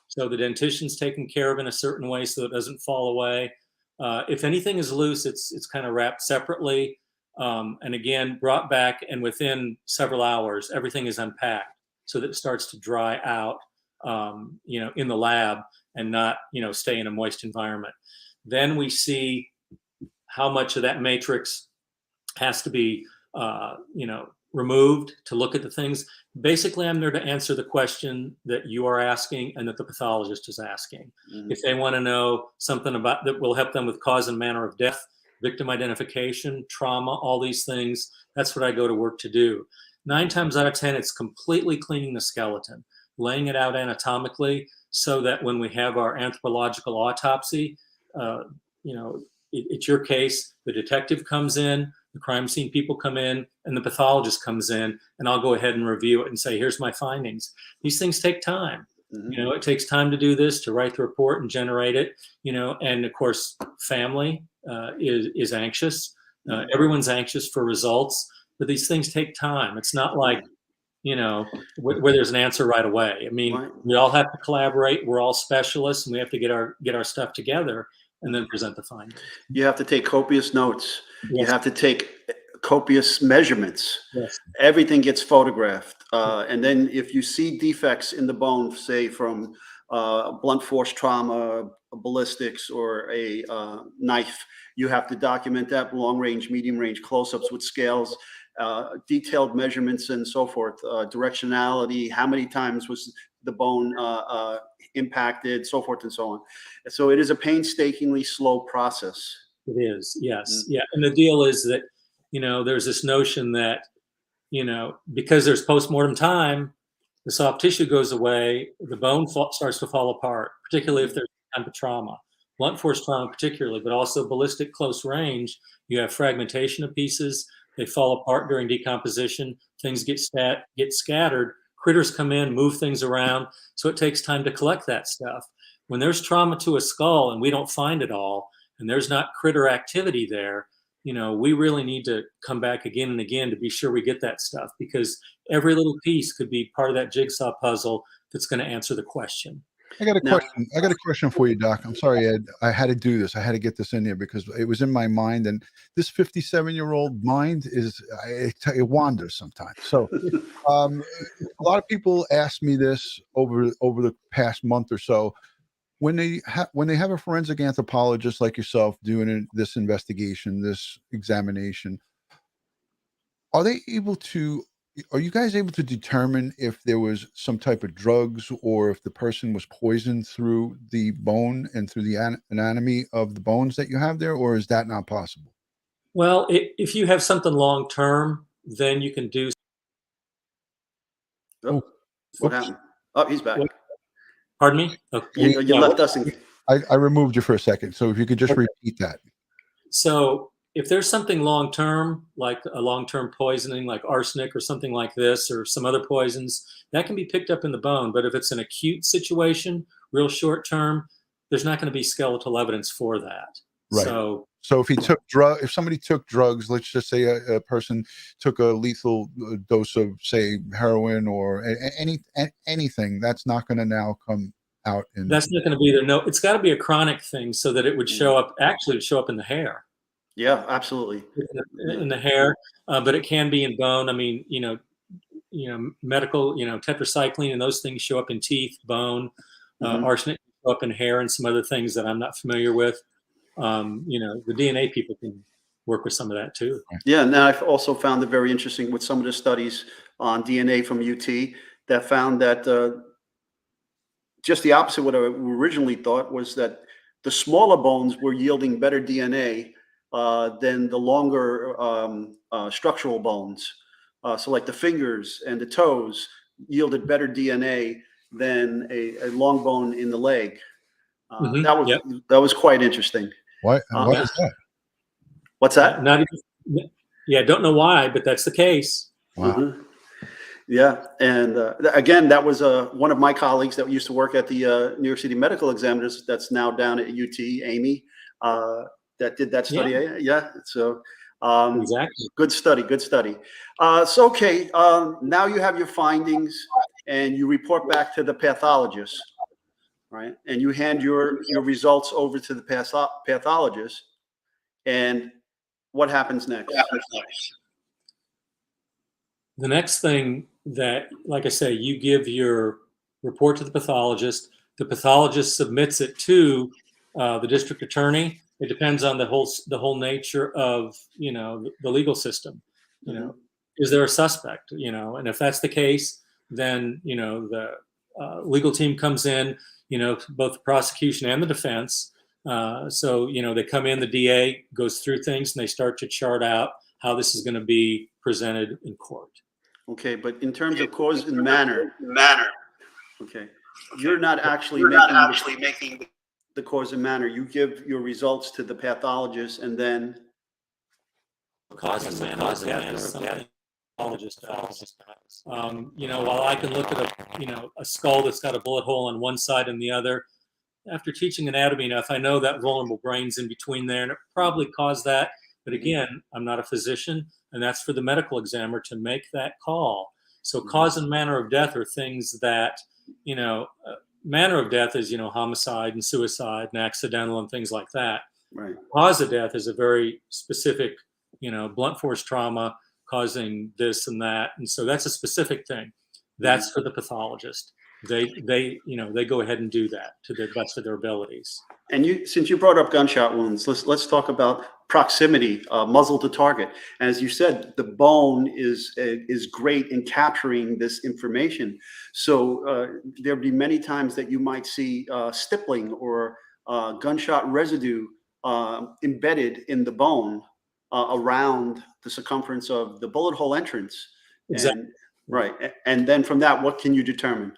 So the dentition's taken care of in a certain way so it doesn't fall away. If anything is loose, it's kind of wrapped separately. And again, brought back, and within several hours, everything is unpacked so that it starts to dry out, in the lab and not, stay in a moist environment. Then we see how much of that matrix has to be, removed to look at the things. Basically, I'm there to answer the question that you are asking and that the pathologist is asking. Mm-hmm. If they want to know something about that will help them with cause and manner of death, victim identification, trauma, all these things, that's what I go to work to do. 9 times out of 10, it's completely cleaning the skeleton, laying it out anatomically so that when we have our anthropological autopsy, it's your case. The detective comes in, the crime scene people come in, and the pathologist comes in, and I'll go ahead and review it and say, here's my findings. These things take time. You know, it takes time to do this, to write the report and generate it, you know, and of course, family is anxious. Everyone's anxious for results, but these things take time. It's not like, you know, where there's an answer right away. I mean, we all have to collaborate. We're all specialists, and we have to get our stuff together and then present the findings. You have to take copious notes. Yes. You have to take copious measurements. Yes. Everything gets photographed. And then if you see defects in the bone, say from blunt force trauma, ballistics, or a knife, you have to document that, long range, medium range, close-ups with scales, detailed measurements and so forth, directionality, how many times was the bone impacted, so forth and so on. So it is a painstakingly slow process. It is, yes. Yeah. And the deal is that, you know, there's this notion that, you know, because there's postmortem time, the soft tissue goes away, the bone starts to fall apart, particularly if there's time of trauma. Blunt force trauma particularly, but also ballistic close range, you have fragmentation of pieces, they fall apart during decomposition, things get scattered, critters come in, move things around, so it takes time to collect that stuff. When there's trauma to a skull and we don't find it all, and there's not critter activity there, you know, we really need to come back again and again to be sure we get that stuff, because every little piece could be part of that jigsaw puzzle that's going to answer the question. I got a question. I got a question for you, Doc. I'm sorry, Ed. I had to do this. I had to get this in there because it was in my mind, and this 57-year-old mind it wanders sometimes. So, a lot of people ask me this over the past month or so. When they have a forensic anthropologist like yourself doing this investigation, this examination, are you guys able to determine if there was some type of drugs or if the person was poisoned through the bone and through the anatomy of the bones that you have there, or is that not possible? Well, if you have something long term, then you can do. Oh, what happened? Oh, he's back. Pardon me? Okay. You left us in. I removed you for a second, so if you could just repeat that. So if there's something long-term, like a long-term poisoning, like arsenic or something like this, or some other poisons, that can be picked up in the bone. But if it's an acute situation, real short-term, there's not going to be skeletal evidence for that. Right. So if somebody took drugs, let's just say a person took a lethal dose of, say, heroin or anything, that's not going to now come out. That's not going to be there. No, it's got to be a chronic thing so that it would show up. Actually, it would show up in the hair. Yeah, absolutely. In the hair, but it can be in bone. I mean, medical, tetracycline and those things show up in teeth, bone. Arsenic show up in hair and some other things that I'm not familiar with. The DNA people can work with some of that too. Yeah, now I've also found it very interesting with some of the studies on DNA from UT that found that just the opposite. What I originally thought was that the smaller bones were yielding better DNA than the longer structural bones. So like the fingers and the toes yielded better DNA than a long bone in the leg. That was quite interesting. What is that? What's that? Don't know why, but that's the case. Wow. Yeah, and again, that was one of my colleagues that used to work at the New York City Medical Examiners. That's now down at UT, Amy, that did that study. Yeah. So exactly. Good study. So okay, now you have your findings, and you report back to the pathologist, right? And you hand your results over to the pathologist. And what happens next? The next thing that, like I say, you give your report to the pathologist submits it to the district attorney. It depends on the whole nature of, the legal system. Is there a suspect, and if that's the case, then, the legal team comes in, both the prosecution and the defense. So, they come in, the DA goes through things, and they start to chart out how this is going to be presented in court. Okay, but in terms of cause and manner, okay, you're not actually making the cause and manner. You give your results to the pathologist, and then Cause and manner of death is something pathologist does. While I can look at a skull that's got a bullet hole on one side and the other, after teaching anatomy enough, I know that vulnerable brain's in between there, and it probably caused that. But again, I'm not a physician, and that's for the medical examiner to make that call. So cause and manner of death are things that, manner of death is, homicide and suicide and accidental and things like that. right. Cause of death is a very specific, blunt force trauma causing this and that. And so that's a specific thing. That's for the pathologist. They go ahead and do that to the best of their abilities. And since you brought up gunshot wounds, let's talk about proximity, muzzle to target. As you said, the bone is great in capturing this information. So there'll be many times that you might see stippling or gunshot residue embedded in the bone around the circumference of the bullet hole entrance. Exactly. And then from that, what can you determine?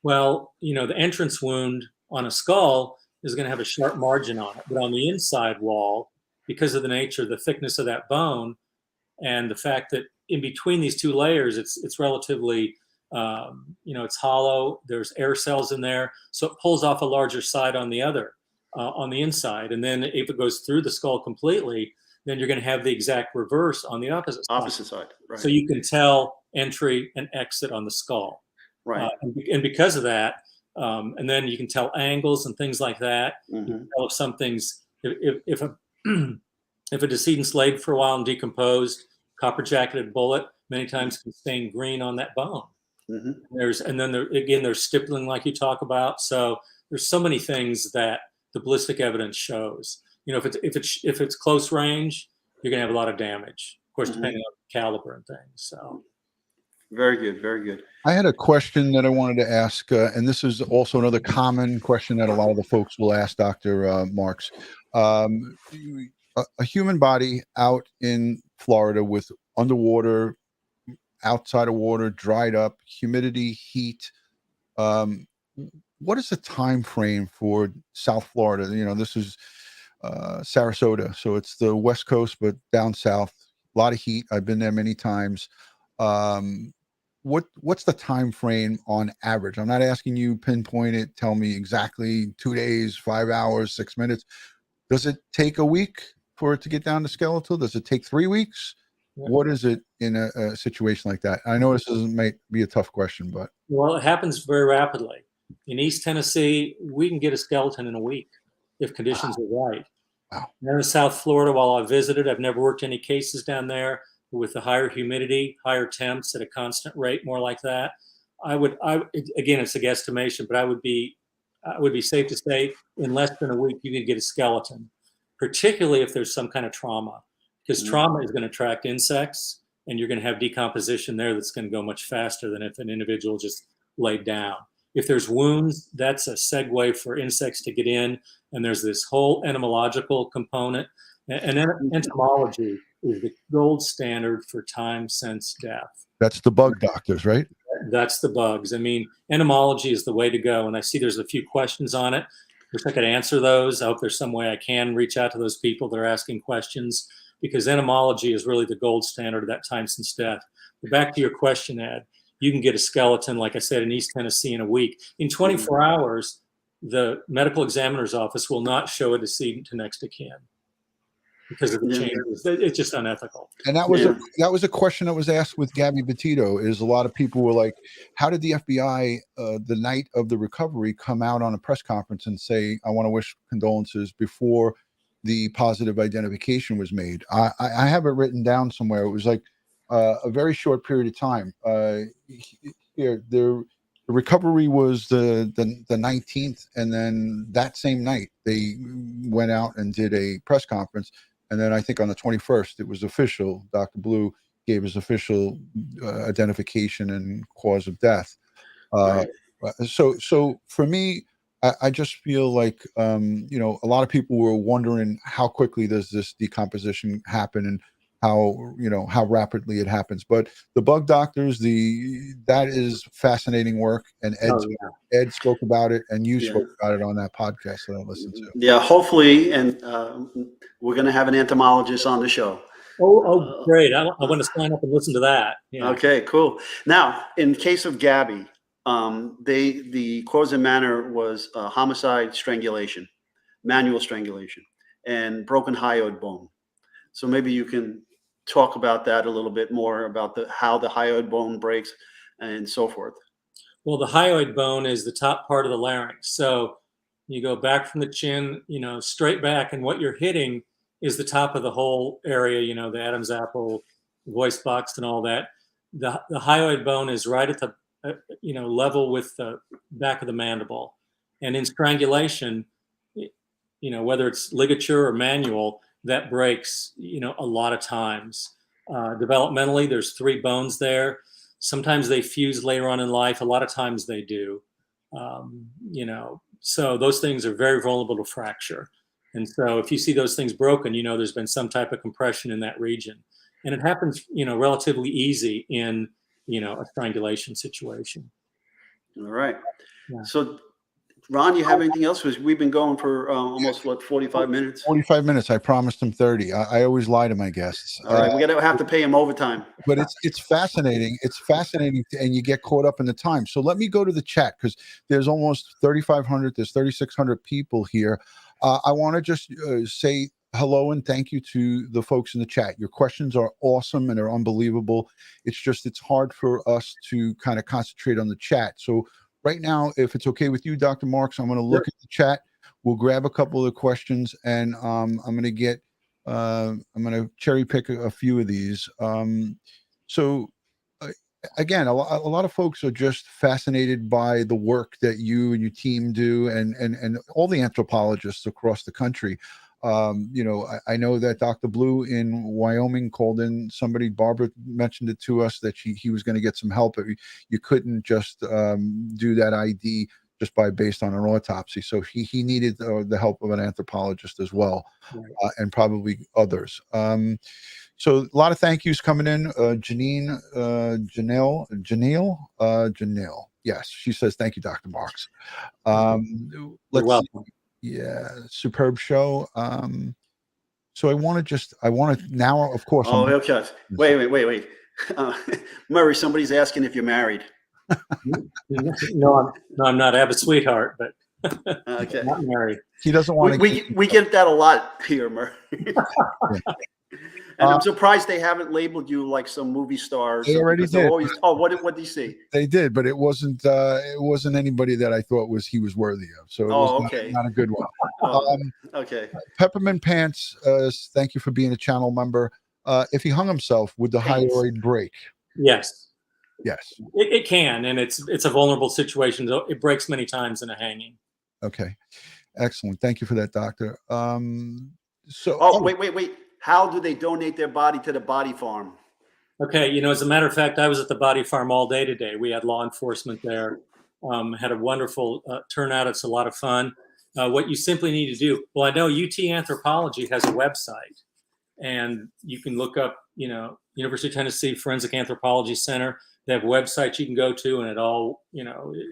Well, the entrance wound on a skull is going to have a sharp margin on it, but on the inside wall, because of the nature, the thickness of that bone, and the fact that in between these two layers, it's relatively, it's hollow. There's air cells in there, so it pulls off a larger side on the inside. And then if it goes through the skull completely, then you're going to have the exact reverse on the opposite side. Right. So you can tell entry and exit on the skull. Right. And because of that, and then you can tell angles and things like that. Mm-hmm. You can tell if something's if a if a decedent's laid for a while and decomposed, copper jacketed bullet many times can stain green on that bone. Mm-hmm. There's stippling like you talk about. So there's so many things that the ballistic evidence shows. If it's close range, you're gonna have a lot of damage. Of course, depending on the caliber and things. So. Very good, very good. I had a question that I wanted to ask, and this is also another common question that a lot of the folks will ask Dr. Marks. A human body out in Florida with underwater, outside of water, dried up, humidity, heat. What is the time frame for South Florida? This is Sarasota, so it's the West Coast, but down south, a lot of heat. I've been there many times. What's the time frame on average? I'm not asking you pinpoint it, tell me exactly 2 days, 5 hours, 6 minutes. Does it take a week for it to get down to skeletal? Does it take 3 weeks? Yeah. What is it in a situation like that? I know this might be a tough question, but. Well, it happens very rapidly. In East Tennessee, we can get a skeleton in a week if conditions are right. Wow. There in South Florida, while I visited, I've never worked any cases down there with the higher humidity, higher temps at a constant rate, more like that. Again, it's a guesstimation, but I would be safe to say in less than a week, you could get a skeleton, particularly if there's some kind of trauma, because trauma is going to attract insects and you're going to have decomposition there that's going to go much faster than if an individual just laid down. If there's wounds, that's a segue for insects to get in. And there's this whole entomological component. And entomology is the gold standard for time since death. That's the bug doctors, right? That's the bugs. I mean, entomology is the way to go. And I see there's a few questions on it. Wish I could answer those. I hope there's some way I can reach out to those people that are asking questions, because entomology is really the gold standard of that time since death. But back to your question, Ed, you can get a skeleton, like I said, in East Tennessee in a week. In 24 hours, the medical examiner's office will not show a decedent to next of kin because of the changes. It's just unethical. And that was a question that was asked with Gabby Petito. Is a lot of people were like, how did the FBI the night of the recovery come out on a press conference and say, I want to wish condolences before the positive identification was made? I have it written down somewhere. It was like a very short period of time. The recovery was the 19th, and then that same night they went out and did a press conference, and then I think on the 21st it was official. Dr. Blue gave his official identification and cause of death. Right. So for me, I just feel like a lot of people were wondering how quickly does this decomposition happen, and how rapidly it happens. But the bug doctors, that is fascinating work, and Ed spoke about it, and you spoke about it on that podcast that I listened to. Yeah, hopefully, and we're going to have an entomologist on the show. Oh, great! I want to sign up and listen to that. Yeah. Okay, cool. Now, in case of Gabby, the cause and manner was homicide, strangulation, manual strangulation, and broken hyoid bone. So maybe you can talk about that a little bit more about how the hyoid bone breaks and so forth. Well, the hyoid bone is the top part of the larynx. So you go back from the chin, straight back, and what you're hitting is the top of the whole area, the Adam's apple, voice box, and all that. The hyoid bone is right at the level with the back of the mandible. And in strangulation, whether it's ligature or manual, that breaks, a lot of times. Developmentally, there's 3 bones there. Sometimes they fuse later on in life. A lot of times they do. So those things are very vulnerable to fracture. And so if you see those things broken, there's been some type of compression in that region. And it happens, relatively easy in, a strangulation situation. All right. Yeah. So, Ron, you have anything else? Because we've been going for almost 45 minutes. 45 minutes. I promised him 30. I always lie to my guests. All right, we're gonna have to pay him overtime. But it's fascinating. It's fascinating, and you get caught up in the time. So let me go to the chat, because there's almost 3,500. There's 3,600 people here. I want to just say hello and thank you to the folks in the chat. Your questions are awesome and they're unbelievable. It's hard for us to kind of concentrate on the chat. So right now, if it's okay with you, Dr. Marks, I'm going to look at the chat. We'll grab a couple of the questions, and I'm going to cherry pick a few of these. Again, a lot of folks are just fascinated by the work that you and your team do, and all the anthropologists across the country. I know that Dr. Blue in Wyoming called in somebody. Barbara mentioned it to us that he was going to get some help. You couldn't just do that ID just based on an autopsy. So he needed the help of an anthropologist as well, right. And probably others. So a lot of thank yous coming in. Janelle. Yes, she says thank you, Dr. Marks. You're welcome. Yeah, superb show. So I want to now, of course. Oh, okay. Wait. Murray, somebody's asking if you're married. No, I'm not. I have a sweetheart, but okay. Not married. He doesn't want to. We get that a lot here, Murray. And I'm surprised they haven't labeled you like some movie star. They already did. What did he say? They did, but it wasn't anybody that I thought he was worthy of. So it was not a good one. Okay. Peppermint Pants, thank you for being a channel member. If he hung himself, would the hyoid break? Yes. Yes. It can, and it's a vulnerable situation. It breaks many times in a hanging. Okay. Excellent. Thank you for that, doctor. Wait. How do they donate their body to the body farm? Okay, as a matter of fact, I was at the body farm all day today. We had law enforcement there, had a wonderful turnout. It's a lot of fun. What you simply need to do, well, I know UT Anthropology has a website, and you can look up, University of Tennessee Forensic Anthropology Center. They have websites you can go to, and it all,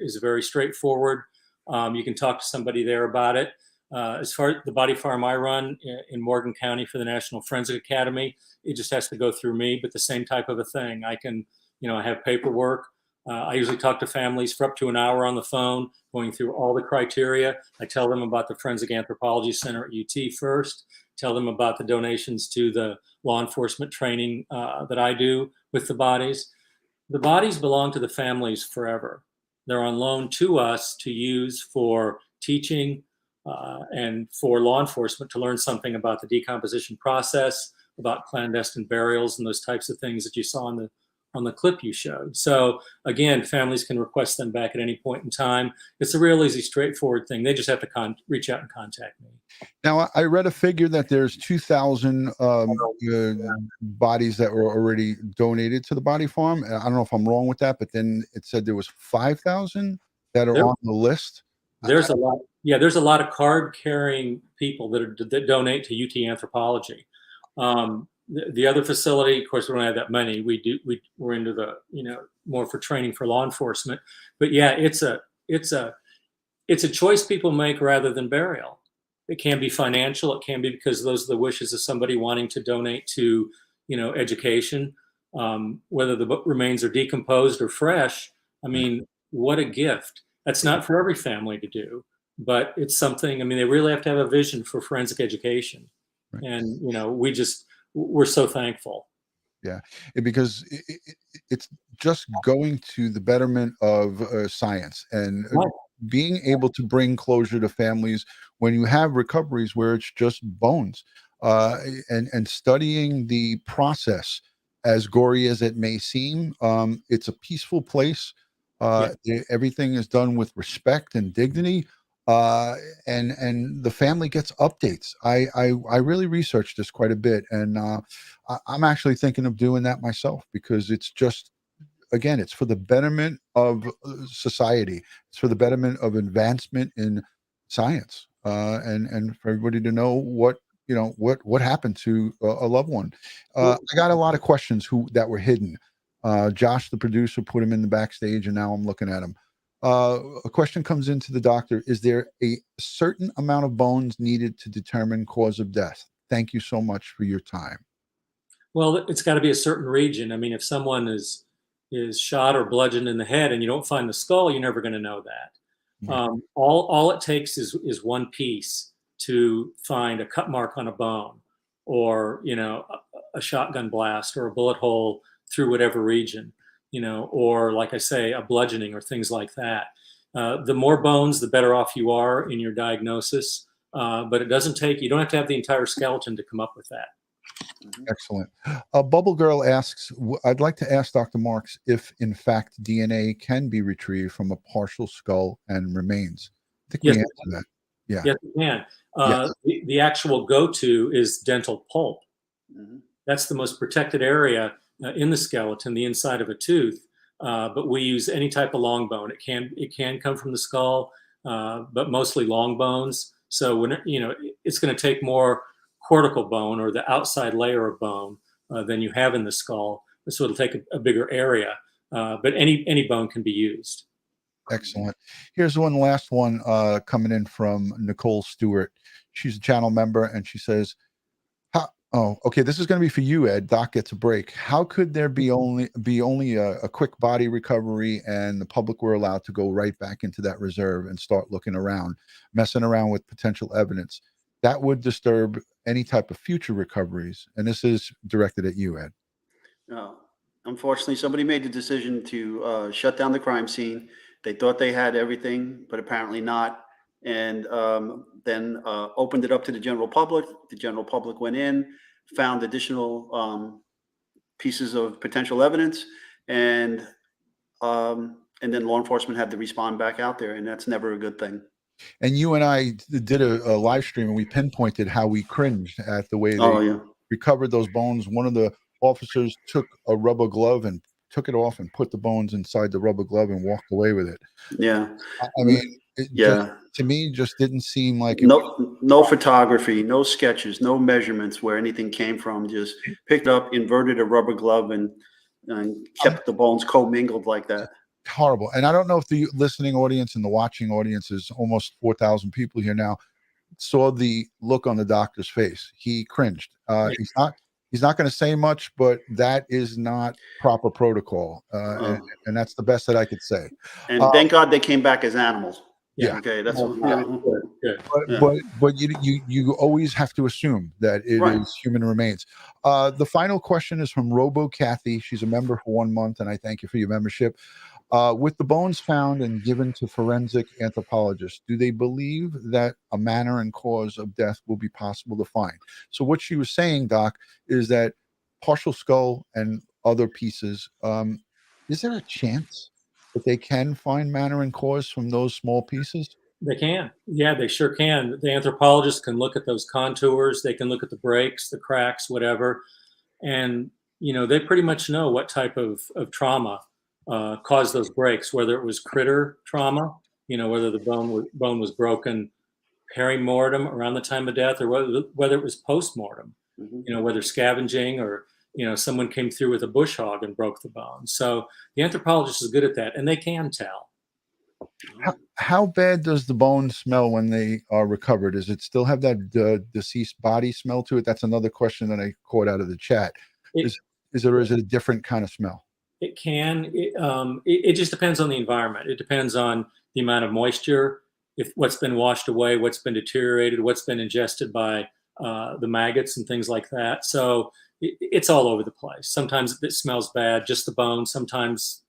is very straightforward. You can talk to somebody there about it. As far as the body farm I run in Morgan County for the National Forensic Academy, it just has to go through me, but the same type of a thing. I can, I have paperwork. I usually talk to families for up to an hour on the phone, going through all the criteria. I tell them about the Forensic Anthropology Center at UT first, tell them about the donations to the law enforcement training that I do with the bodies. The bodies belong to the families forever. They're on loan to us to use for teaching, and for law enforcement to learn something about the decomposition process, about clandestine burials and those types of things that you saw on the clip you showed. So again, families can request them back at any point in time. It's a real easy, straightforward thing. They just have to reach out and contact me. Now, I read a figure that there's 2,000 bodies that were already donated to the body farm. I don't know if I'm wrong with that, but then it said there was 5,000 that are on the list. There's a lot. Yeah, there's a lot of card-carrying people that donate to UT Anthropology. the other facility, of course, we don't have that many. We're into the, more for training for law enforcement. But yeah, it's a choice people make rather than burial. It can be financial. It can be because those are the wishes of somebody wanting to donate to, education. Whether the remains are decomposed or fresh, I mean, what a gift. That's not for every family to do, but it's something, I mean, they really have to have a vision for forensic education. Right. And, we're so thankful. Yeah, because it's just going to the betterment of science and Right. being able to bring closure to families when you have recoveries where it's just bones, and studying the process, as gory as it may seem. It's a peaceful place. Everything is done with respect and dignity. And the family gets updates. I really researched this quite a bit, and I'm actually thinking of doing that myself, because it's just, again, it's for the betterment of society. It's for the betterment of advancement in science, and for everybody to know what happened to a loved one. I got a lot of questions that were hidden. Josh, the producer, put them in the backstage, and now I'm looking at them. A question comes into the doctor: is there a certain amount of bones needed to determine cause of death? Thank you so much for your time. Well, it's got to be a certain region. I mean, if someone is shot or bludgeoned in the head and you don't find the skull, you're never going to know that. Yeah. All it takes is one piece to find a cut mark on a bone, or a shotgun blast or a bullet hole through whatever region. Or like I say, a bludgeoning or things like that. The more bones, the better off you are in your diagnosis. But you don't have to have the entire skeleton to come up with that. Excellent. Bubble Girl asks, I'd like to ask Dr. Marks if, in fact, DNA can be retrieved from a partial skull and remains. I think we answered that. Yeah. Yes, it can. Yes. The actual go-to is dental pulp. Mm-hmm. That's the most protected area in the skeleton, the inside of a tooth. But we use any type of long bone. It can come from the skull, but mostly long bones. So when it's going to take more cortical bone, or the outside layer of bone, than you have in the skull. So it'll take a bigger area. But any bone can be used. Excellent. Here's one last one coming in from Nicole Stewart. She's a channel member, and she says, oh, okay, this is going to be for you, Ed. Doc gets a break. How could there be only a quick body recovery, and the public were allowed to go right back into that reserve and start looking around, messing around with potential evidence? That would disturb any type of future recoveries. And this is directed at you, Ed. Unfortunately, somebody made the decision to shut down the crime scene. They thought they had everything, but apparently not. And then opened it up to the general public. The general public went in, found additional pieces of potential evidence, and then law enforcement had to respond back out there, and that's never a good thing. And you and I did a live stream, and we pinpointed how we cringed at the way they recovered those bones. One of the officers took a rubber glove and took it off and put the bones inside the rubber glove and walked away with it. Yeah. I mean, to me, just didn't seem like no photography, no sketches, no measurements where anything came from. Just picked up, inverted a rubber glove, and kept the bones commingled like that. Horrible. And I don't know if the listening audience and the watching audience is almost 4,000 people here now, saw the look on the doctor's face. He cringed. He's not going to say much, but that is not proper protocol. And that's the best that I could say. And thank God they came back as animals. Yeah. Okay. That's but you always have to assume that it is human remains. The final question is from Robo Kathy. She's a member for 1 month, and I thank you for your membership. With the bones found and given to forensic anthropologists, do they believe that a manner and cause of death will be possible to find? So what she was saying, Doc, is that partial skull and other pieces, is there a chance that they can find manner and cause from those small pieces? They can. Yeah, they sure can. The anthropologists can look at those contours. They can look at the breaks, the cracks, whatever. And, they pretty much know what type of trauma caused those breaks, whether it was critter trauma, whether the bone was broken perimortem around the time of death, or whether it was postmortem. Mhm. you know, whether scavenging or, you know, someone came through with a bush hog and broke the bone. So the anthropologist is good at that, and they can tell. How bad does the bone smell when they are recovered? Does it still have that deceased body smell to it? That's another question that I caught out of the chat. It, Is it a different kind of smell? it can. It just depends on the environment. It depends on the amount of moisture, if what's been washed away, what's been deteriorated, what's been ingested by the maggots and things like that. So it's all over the place. Sometimes it smells bad, just the bone. Sometimes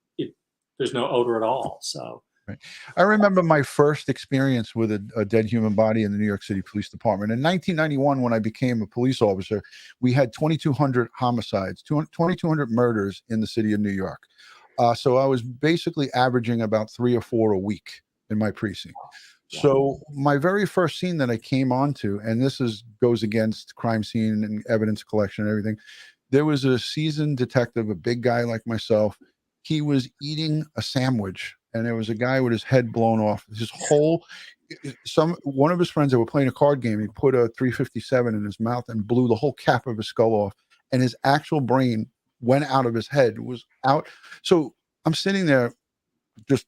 there's no odor at all. So. Right. I remember my first experience with a dead human body in the New York City Police Department. In 1991, when I became a police officer, we had 2,200 homicides, 2,200 murders in the city of New York. So I was basically averaging about 3 or 4 a week in my precinct. So my very first scene that I came onto, and this goes against crime scene and evidence collection and everything, there was a seasoned detective, a big guy like myself. He was eating a sandwich, and there was a guy with his head blown off. One of his friends that were playing a card game, he put a 357 in his mouth and blew the whole cap of his skull off, and his actual brain went out of his head, was out. So I'm sitting there just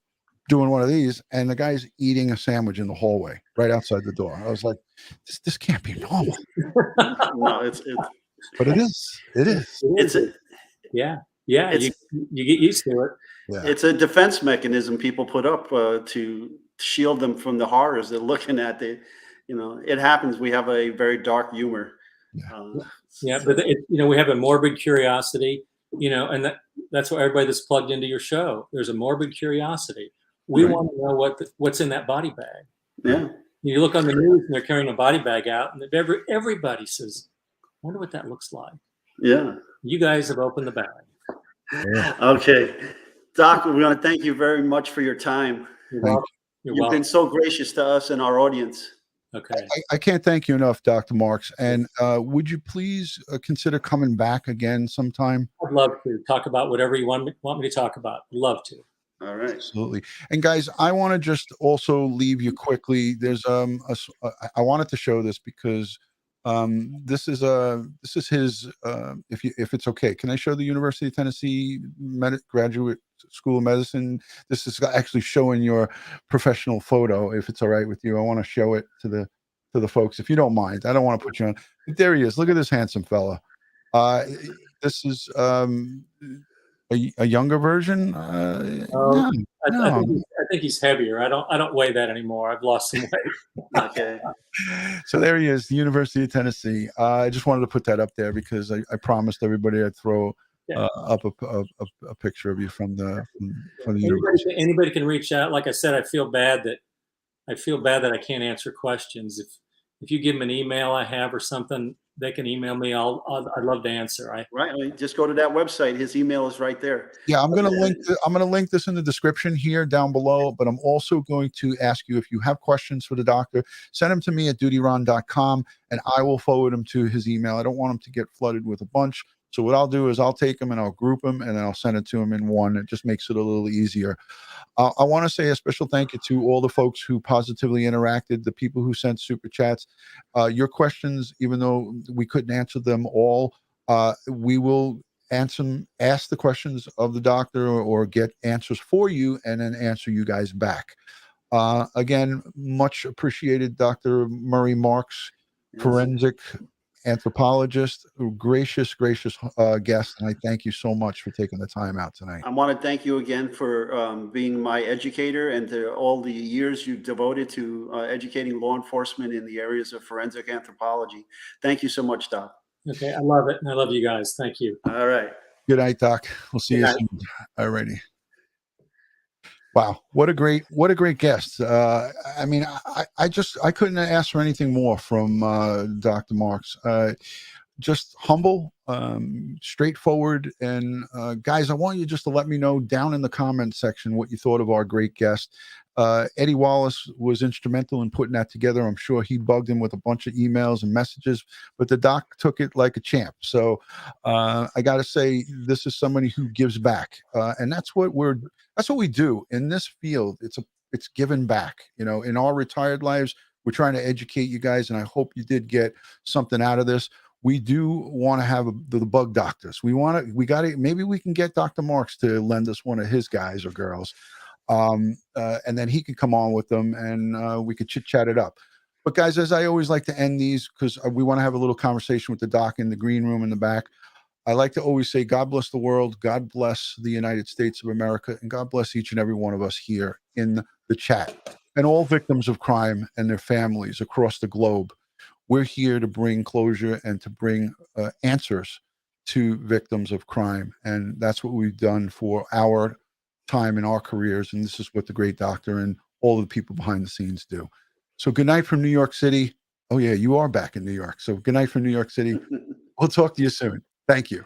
doing one of these, and the guy's eating a sandwich in the hallway right outside the door. I was like, this can't be normal. No, But it is. Yeah. You get used to it. Yeah. It's a defense mechanism people put up to shield them from the horrors they're looking at. It happens. We have a very dark humor. But we have a morbid curiosity, and that's why everybody that's plugged into your show, there's a morbid curiosity. We want to know what's in that body bag. Yeah. You look on the news and they're carrying a body bag out, and everybody says, "I wonder what that looks like." Yeah. You guys have opened the bag. Yeah. Okay. Doc, we want to thank you very much for your time. You've been so gracious to us and our audience. Okay. I can't thank you enough, Dr. Marks. And would you please consider coming back again sometime? I'd love to talk about whatever you want me to talk about. I'd love to. All right. Absolutely. And guys, I want to just also leave you quickly. There's I wanted to show this because this is his if it's okay, can I show the University of Tennessee Graduate School of Medicine? This is actually showing your professional photo, if it's all right with you. I want to show it to the folks, if you don't mind. I don't want to put you on. But there he is. Look at this handsome fella. This is a younger version. I think he's heavier. I don't weigh that anymore. I've lost some weight. Okay. So there he is, the University of Tennessee. I just wanted to put that up there because I promised everybody I'd throw up a picture of you from the university. Anybody can reach out. Like I said, I feel bad that I can't answer questions. If you give them an email I have or something, they can email me. I'd love to answer. Right. Just go to that website. His email is right there. Yeah, I'm going to link this in the description here down below, but I'm also going to ask you, if you have questions for the doctor, send them to me at DutyRon.com and I will forward them to his email. I don't want him to get flooded with a bunch. So what I'll do is I'll take them and I'll group them and then I'll send it to him in one. It just makes it a little easier. I want to say a special thank you to all the folks who positively interacted, the people who sent super chats. Your questions, even though we couldn't answer them all, we will ask the questions of the doctor or get answers for you and then answer you guys back. Again, much appreciated, Dr. Murray Marks, Forensic Anthropologist, gracious guest, and I thank you so much for taking the time out tonight. I want to thank you again for being my educator and to all the years you've devoted to educating law enforcement in the areas of forensic anthropology. Thank you so much, Doc. Okay, I love it, and I love you guys. Thank you. All right. Good night, Doc. We'll see you soon. All righty. Wow, what a great guest. I mean, I couldn't ask for anything more from Dr. Marks. Just humble, straightforward, and guys, I want you just to let me know down in the comment section what you thought of our great guest. Eddie Wallace was instrumental in putting that together. I'm sure he bugged him with a bunch of emails and messages, but the doc took it like a champ. So I got to say, this is somebody who gives back, and that's what we do in this field. It's giving back. In our retired lives, we're trying to educate you guys, and I hope you did get something out of this. we do want to have the bug doctors. Maybe we can get Dr. Marks to lend us one of his guys or girls. And then he could come on with them and we could chit chat it up. But guys, as I always like to end these, because we want to have a little conversation with the doc in the green room in the back, I like to always say, God bless the world, God bless the United States of America, and God bless each and every one of us here in the chat, and all victims of crime and their families across the globe. We're here to bring closure and to bring answers to victims of crime. And that's what we've done for our time in our careers. And this is what the great doctor and all the people behind the scenes do. So good night from New York City. Oh, yeah, you are back in New York. So good night from New York City. We'll talk to you soon. Thank you.